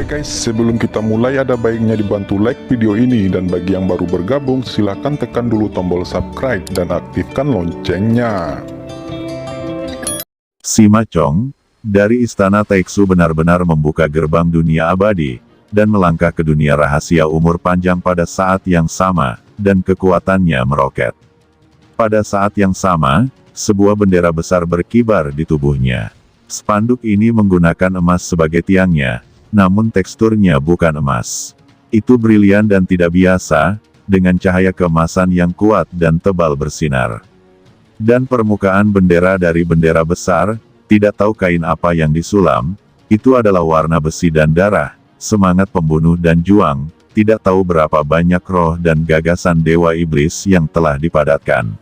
guys, sebelum kita mulai ada baiknya dibantu like video ini, dan bagi yang baru bergabung silahkan tekan dulu tombol subscribe dan aktifkan loncengnya. Sima Chong, dari Istana Taiksu benar-benar membuka gerbang dunia abadi, dan melangkah ke dunia rahasia umur panjang pada saat yang sama, dan kekuatannya meroket. Pada saat yang sama, sebuah bendera besar berkibar di tubuhnya. Spanduk ini menggunakan emas sebagai tiangnya, namun teksturnya bukan emas. Itu brilian dan tidak biasa, dengan cahaya keemasan yang kuat dan tebal bersinar. Dan permukaan bendera dari bendera besar, tidak tahu kain apa yang disulam, itu adalah warna besi dan darah, semangat pembunuh dan juang, tidak tahu berapa banyak roh dan gagasan dewa iblis yang telah dipadatkan.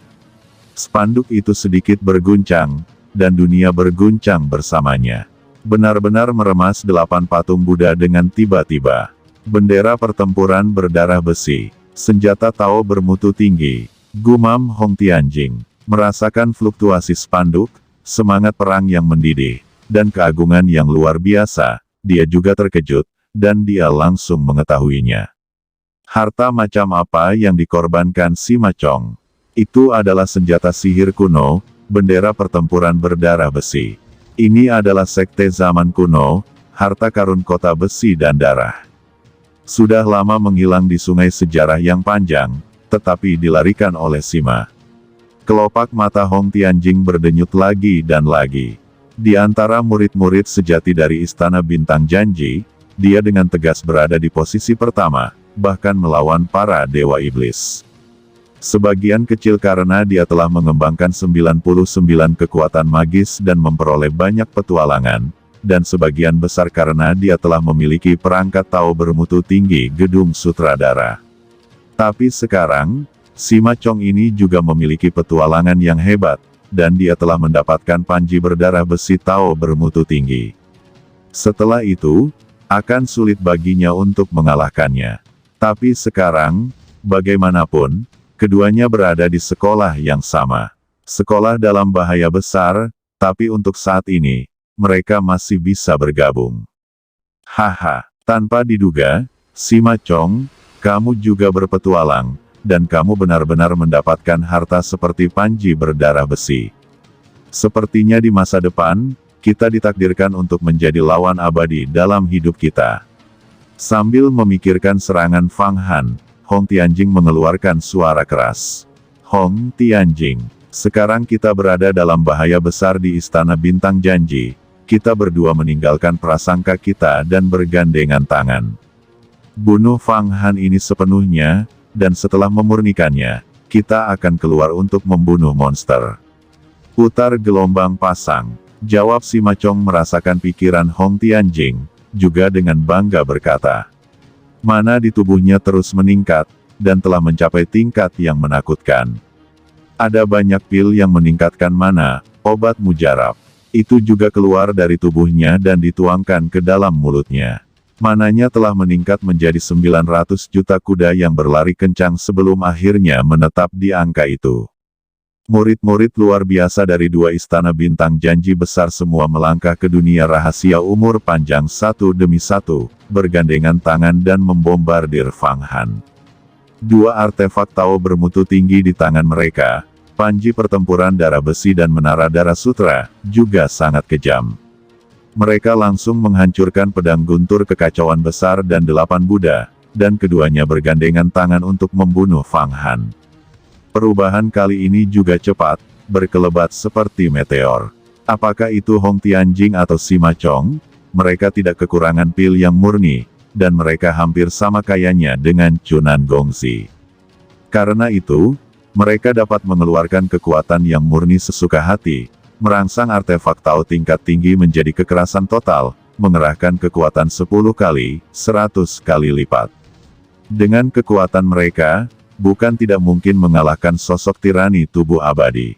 Spanduk itu sedikit berguncang, dan dunia berguncang bersamanya. Benar-benar meremas 8 patung Buddha dengan tiba-tiba. Bendera pertempuran berdarah besi, senjata Tao bermutu tinggi, gumam Hong Tianjing. Merasakan fluktuasi spanduk, semangat perang yang mendidih, dan keagungan yang luar biasa, dia juga terkejut, dan dia langsung mengetahuinya. Harta macam apa yang dikorbankan Sima Chong? Itu adalah senjata sihir kuno, bendera pertempuran berdarah besi. Ini adalah sekte zaman kuno, harta karun kota besi dan darah. Sudah lama menghilang di sungai sejarah yang panjang, tetapi dilarikan oleh Sima. Kelopak mata Hong Tianjing berdenyut lagi dan lagi. Di antara murid-murid sejati dari Istana Bintang Janji, dia dengan tegas berada di posisi pertama, bahkan melawan para dewa iblis. Sebagian kecil karena dia telah mengembangkan 99 kekuatan magis dan memperoleh banyak petualangan, dan sebagian besar karena dia telah memiliki perangkat Tao bermutu tinggi gedung sutradara. Tapi sekarang, Sima Chong ini juga memiliki petualangan yang hebat, dan dia telah mendapatkan panji berdarah besi Tao bermutu tinggi. Setelah itu, akan sulit baginya untuk mengalahkannya. Tapi sekarang, bagaimanapun, keduanya berada di sekolah yang sama. Sekolah dalam bahaya besar, tapi untuk saat ini, mereka masih bisa bergabung. Haha, tanpa diduga, Sima Chong, kamu juga berpetualang, dan kamu benar-benar mendapatkan harta seperti panji berdarah besi. Sepertinya di masa depan, kita ditakdirkan untuk menjadi lawan abadi dalam hidup kita. Sambil memikirkan serangan Fang Han, Hong Tianjing mengeluarkan suara keras. Hong Tianjing, sekarang kita berada dalam bahaya besar di Istana Bintang Janji. Kita berdua meninggalkan prasangka kita dan bergandengan tangan. Bunuh Fang Han ini sepenuhnya, dan setelah memurnikannya, kita akan keluar untuk membunuh monster. Putar gelombang pasang, jawab Sima Chong merasakan pikiran Hong Tianjing, juga dengan bangga berkata. Mana di tubuhnya terus meningkat, dan telah mencapai tingkat yang menakutkan. Ada banyak pil yang meningkatkan mana, obat mujarab. Itu juga keluar dari tubuhnya dan dituangkan ke dalam mulutnya. Mananya telah meningkat menjadi 900 juta kuda yang berlari kencang sebelum akhirnya menetap di angka itu. Murid-murid luar biasa dari dua istana bintang janji besar semua melangkah ke dunia rahasia umur panjang satu demi satu, bergandengan tangan dan membombardir Fang Han. Dua artefak Tao bermutu tinggi di tangan mereka, panji pertempuran darah besi dan menara darah sutra, juga sangat kejam. Mereka langsung menghancurkan pedang guntur kekacauan besar dan 8 Buddha, dan keduanya bergandengan tangan untuk membunuh Fang Han. Perubahan kali ini juga cepat, berkelebat seperti meteor. Apakah itu Hong Tianjing atau Sima Chong? Mereka tidak kekurangan pil yang murni, dan mereka hampir sama kayanya dengan Chunan Gongzi. Karena itu, mereka dapat mengeluarkan kekuatan yang murni sesuka hati, merangsang artefak Tao tingkat tinggi menjadi kekerasan total, mengerahkan kekuatan 10 kali, 100 kali lipat. Dengan kekuatan mereka, bukan tidak mungkin mengalahkan sosok tirani tubuh abadi.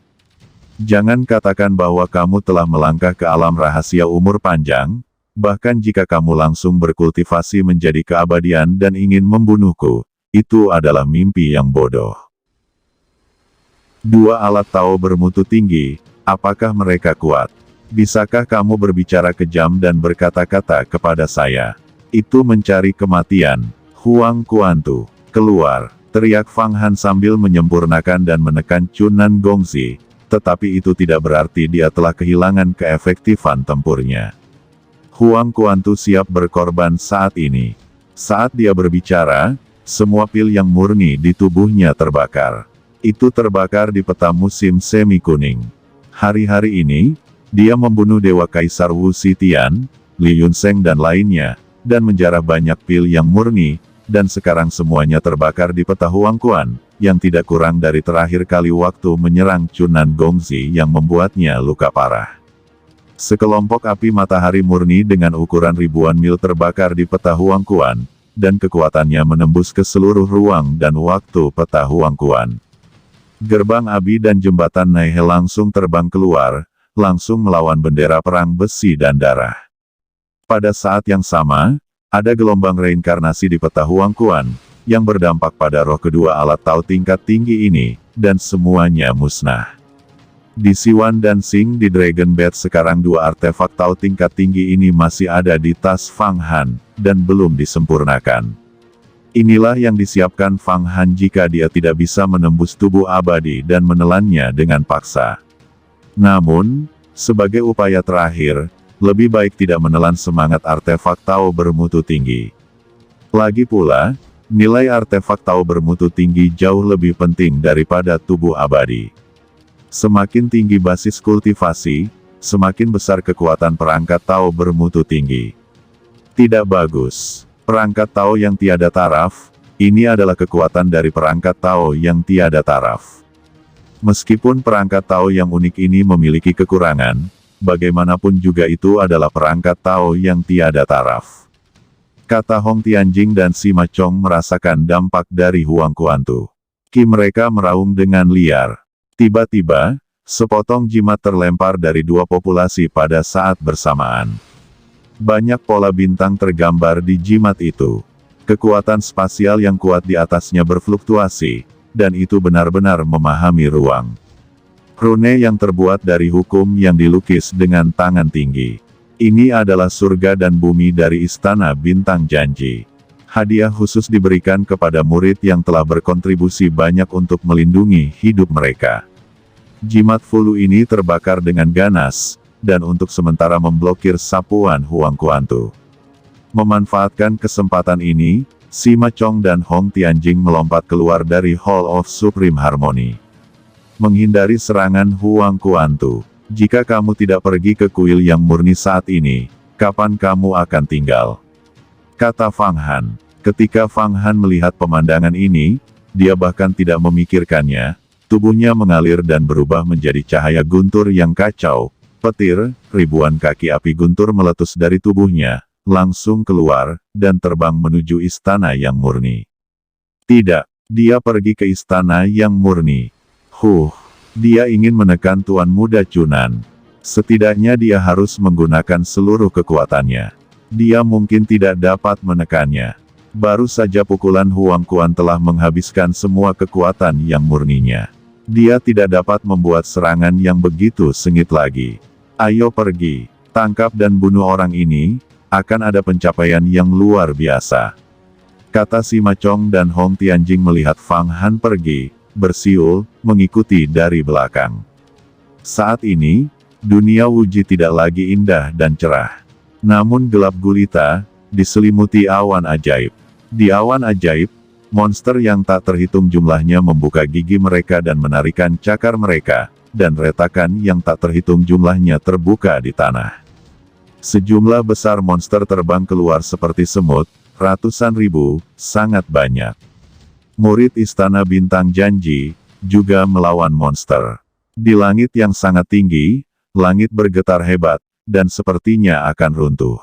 Jangan katakan bahwa kamu telah melangkah ke alam rahasia umur panjang, bahkan jika kamu langsung berkultivasi menjadi keabadian dan ingin membunuhku, itu adalah mimpi yang bodoh. Dua alat Tao bermutu tinggi, apakah mereka kuat? Bisakah kamu berbicara kejam dan berkata-kata kepada saya? Itu mencari kematian. Huang Kuantu, keluar, teriak Fang Han sambil menyempurnakan dan menekan Chunan Gongzi, tetapi itu tidak berarti dia telah kehilangan keefektifan tempurnya. Huang Kuantu siap berkorban saat ini. Saat dia berbicara, semua pil yang murni di tubuhnya terbakar. Itu terbakar di peta musim semi kuning. Hari-hari ini, dia membunuh Dewa Kaisar Wu Zetian, Li Yunzheng dan lainnya, dan menjarah banyak pil yang murni, dan sekarang semuanya terbakar di peta Huang Quan, yang tidak kurang dari terakhir kali waktu menyerang Chunan Gongzi yang membuatnya luka parah. Sekelompok api matahari murni dengan ukuran ribuan mil terbakar di peta Huang Quan, dan kekuatannya menembus ke seluruh ruang dan waktu peta Huang Quan. Gerbang Abi dan jembatan Naihe langsung terbang keluar, langsung melawan bendera perang besi dan darah. Pada saat yang sama, ada gelombang reinkarnasi di peta Huang Quan, yang berdampak pada roh kedua alat Tao tingkat tinggi ini, dan semuanya musnah. Di Siwan dan Xing di Dragon Bed sekarang dua artefak Tao tingkat tinggi ini masih ada di tas Fang Han, dan belum disempurnakan. Inilah yang disiapkan Fang Han jika dia tidak bisa menembus tubuh abadi dan menelannya dengan paksa. Namun, sebagai upaya terakhir, lebih baik tidak menelan semangat artefak Tao bermutu tinggi. Lagi pula, nilai artefak Tao bermutu tinggi jauh lebih penting daripada tubuh abadi. Semakin tinggi basis kultivasi, semakin besar kekuatan perangkat Tao bermutu tinggi. Tidak bagus. Perangkat Tao yang tiada taraf, ini adalah kekuatan dari perangkat Tao yang tiada taraf. Meskipun perangkat Tao yang unik ini memiliki kekurangan, bagaimanapun juga itu adalah perangkat Tao yang tiada taraf. Kata Hong Tianjing dan Sima Chong merasakan dampak dari Huang Kuantu. Ki mereka meraung dengan liar. Tiba-tiba, sepotong jimat terlempar dari dua populasi pada saat bersamaan. Banyak pola bintang tergambar di jimat itu. Kekuatan spasial yang kuat di atasnya berfluktuasi, dan itu benar-benar memahami ruang. Rune yang terbuat dari hukum yang dilukis dengan tangan tinggi. Ini adalah surga dan bumi dari Istana Bintang Janji. Hadiah khusus diberikan kepada murid yang telah berkontribusi banyak untuk melindungi hidup mereka. Jimat Fulu ini terbakar dengan ganas, dan untuk sementara memblokir sapuan Huang Kuantu. Memanfaatkan kesempatan ini, Sima Chong dan Hong Tianjing melompat keluar dari Hall of Supreme Harmony. Menghindari serangan Huang Kuantu. Jika kamu tidak pergi ke kuil yang murni saat ini, kapan kamu akan tinggal? Kata Fang Han. Ketika Fang Han melihat pemandangan ini, dia bahkan tidak memikirkannya. Tubuhnya mengalir dan berubah menjadi cahaya guntur yang kacau, petir, ribuan kaki api guntur meletus dari tubuhnya, langsung keluar, dan terbang menuju istana yang murni. Tidak, dia pergi ke istana yang murni. Dia ingin menekan Tuan Muda Chunan. Setidaknya dia harus menggunakan seluruh kekuatannya. Dia mungkin tidak dapat menekannya. Baru saja pukulan Huang Quan telah menghabiskan semua kekuatan yang murninya. Dia tidak dapat membuat serangan yang begitu sengit lagi. Ayo pergi, tangkap dan bunuh orang ini, akan ada pencapaian yang luar biasa. Kata Sima Chong dan Hong Tianjing melihat Fang Han pergi, bersiul, mengikuti dari belakang. Saat ini, dunia Wuji tidak lagi indah dan cerah. Namun gelap gulita, diselimuti awan ajaib. Di awan ajaib, monster yang tak terhitung jumlahnya membuka gigi mereka dan menarikan cakar mereka, dan retakan yang tak terhitung jumlahnya terbuka di tanah. Sejumlah besar monster terbang keluar seperti semut, ratusan ribu, sangat banyak. Murid Istana Bintang Janji, juga melawan monster. Di langit yang sangat tinggi, langit bergetar hebat, dan sepertinya akan runtuh.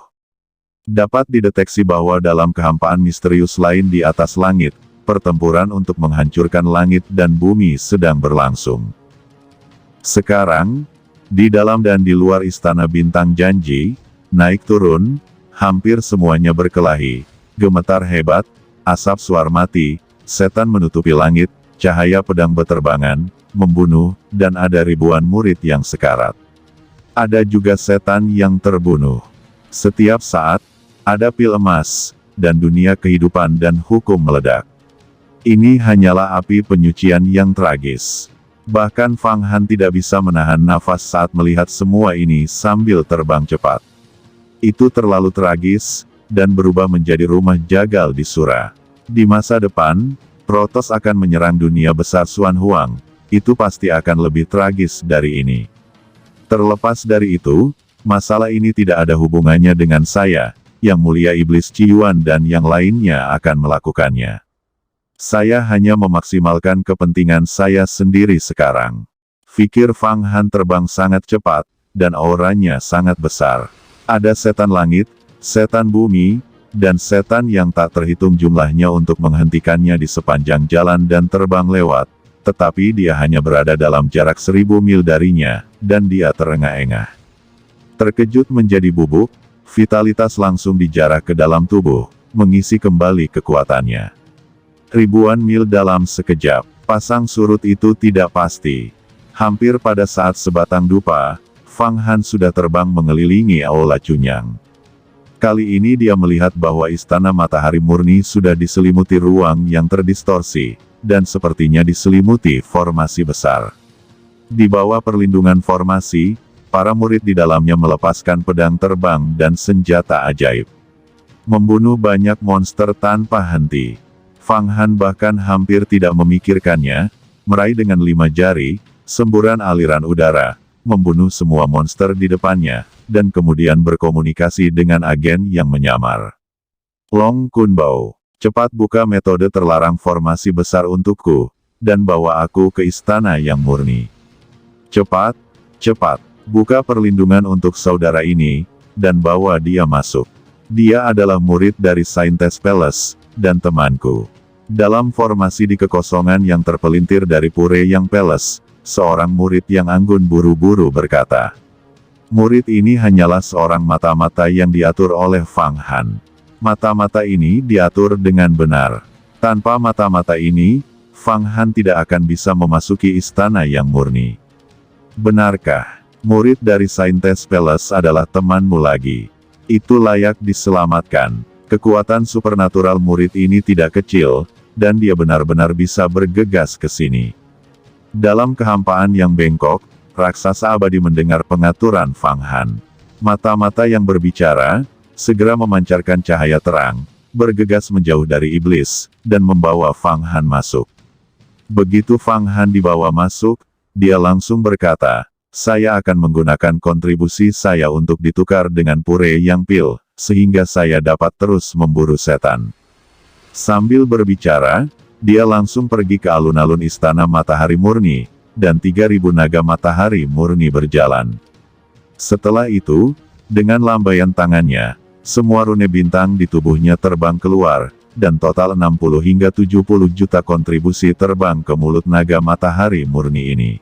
Dapat dideteksi bahwa dalam kehampaan misterius lain di atas langit, pertempuran untuk menghancurkan langit dan bumi sedang berlangsung. Sekarang, di dalam dan di luar Istana Bintang Janji, naik turun, hampir semuanya berkelahi, gemetar hebat, asap suar mati, setan menutupi langit, cahaya pedang beterbangan, membunuh, dan ada ribuan murid yang sekarat. Ada juga setan yang terbunuh. Setiap saat, Ada pil emas, dan dunia kehidupan dan hukum meledak. Ini hanyalah api penyucian yang tragis. Bahkan Fang Han tidak bisa menahan nafas saat melihat semua ini sambil terbang cepat. Itu terlalu tragis, dan berubah menjadi rumah jagal di Sura. Di masa depan, Protoss akan menyerang dunia besar Xuan Huang. Itu pasti akan lebih tragis dari ini. Terlepas dari itu, masalah ini tidak ada hubungannya dengan saya, Yang Mulia Iblis Ciyuan dan yang lainnya akan melakukannya. Saya hanya memaksimalkan kepentingan saya sendiri sekarang. Fikir Fang Han terbang sangat cepat, dan auranya sangat besar. Ada setan langit, setan bumi, dan setan yang tak terhitung jumlahnya untuk menghentikannya di sepanjang jalan dan terbang lewat, tetapi dia hanya berada dalam jarak 1000 mil darinya, dan dia terengah-engah. Terkejut menjadi bubuk, vitalitas langsung dijarah ke dalam tubuh, mengisi kembali kekuatannya. Ribuan mil dalam sekejap, pasang surut itu tidak pasti. Hampir pada saat sebatang dupa, Fang Han sudah terbang mengelilingi Aula Chunyang. Kali ini dia melihat bahwa Istana Matahari Murni sudah diselimuti ruang yang terdistorsi, dan sepertinya diselimuti formasi besar. Di bawah perlindungan formasi, para murid di dalamnya melepaskan pedang terbang dan senjata ajaib. Membunuh banyak monster tanpa henti. Fang Han bahkan hampir tidak memikirkannya, meraih dengan 5 jari, semburan aliran udara, membunuh semua monster di depannya, dan kemudian berkomunikasi dengan agen yang menyamar. Long Kunbao, cepat buka metode terlarang formasi besar untukku, dan bawa aku ke istana yang murni. Cepat, cepat, buka perlindungan untuk saudara ini, dan bawa dia masuk. Dia adalah murid dari Saintes Palace, dan temanku. Dalam formasi di kekosongan yang terpelintir dari Pure Yang Palace, seorang murid yang anggun buru-buru berkata. Murid ini hanyalah seorang mata-mata yang diatur oleh Fang Han. Mata-mata ini diatur dengan benar. Tanpa mata-mata ini, Fang Han tidak akan bisa memasuki istana yang murni. Benarkah, murid dari Saintes Palace adalah temanmu lagi? Itu layak diselamatkan. Kekuatan supernatural murid ini tidak kecil, dan dia benar-benar bisa bergegas ke sini. Dalam kehampaan yang bengkok, raksasa abadi mendengar pengaturan Fang Han. Mata-mata yang berbicara, segera memancarkan cahaya terang, bergegas menjauh dari iblis, dan membawa Fang Han masuk. Begitu Fang Han dibawa masuk, dia langsung berkata, saya akan menggunakan kontribusi saya untuk ditukar dengan Pure Yang Pil, sehingga saya dapat terus memburu setan. Sambil berbicara, dia langsung pergi ke alun-alun Istana Matahari Murni, dan 3000 naga matahari murni berjalan. Setelah itu, dengan lambaian tangannya, semua rune bintang di tubuhnya terbang keluar, dan total 60 hingga 70 juta kontribusi terbang ke mulut naga matahari murni ini.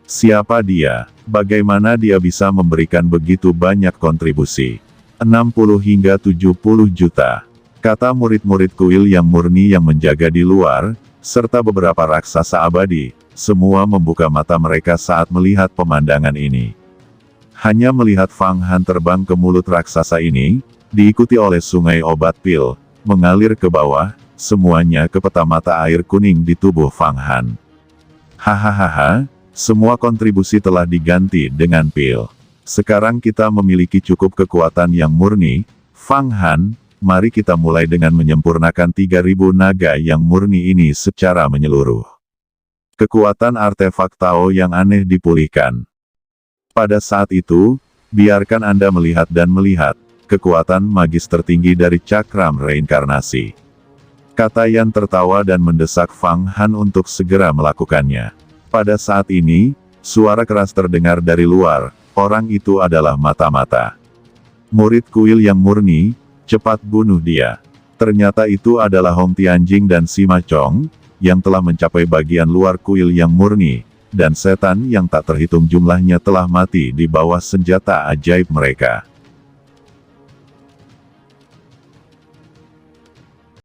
Siapa dia? Bagaimana dia bisa memberikan begitu banyak kontribusi? 60 hingga 70 juta. Kata murid-murid kuil yang murni yang menjaga di luar, serta beberapa raksasa abadi, semua membuka mata mereka saat melihat pemandangan ini. Hanya melihat Fang Han terbang ke mulut raksasa ini, diikuti oleh sungai obat pil, mengalir ke bawah, semuanya ke peta mata air kuning di tubuh Fang Han. Hahaha, semua kontribusi telah diganti dengan pil. Sekarang kita memiliki cukup kekuatan yang murni, Fang Han, mari kita mulai dengan menyempurnakan 3000 naga yang murni ini secara menyeluruh. Kekuatan artefak Tao yang aneh dipulihkan. Pada saat itu, biarkan Anda melihat dan melihat, kekuatan magis tertinggi dari cakram reinkarnasi. Kata Yan tertawa dan mendesak Fang Han untuk segera melakukannya. Pada saat ini, suara keras terdengar dari luar, orang itu adalah mata-mata. Murid kuil yang murni, cepat bunuh dia. Ternyata itu adalah Hong Tianjing dan Sima Chong, yang telah mencapai bagian luar kuil yang murni, dan setan yang tak terhitung jumlahnya telah mati di bawah senjata ajaib mereka.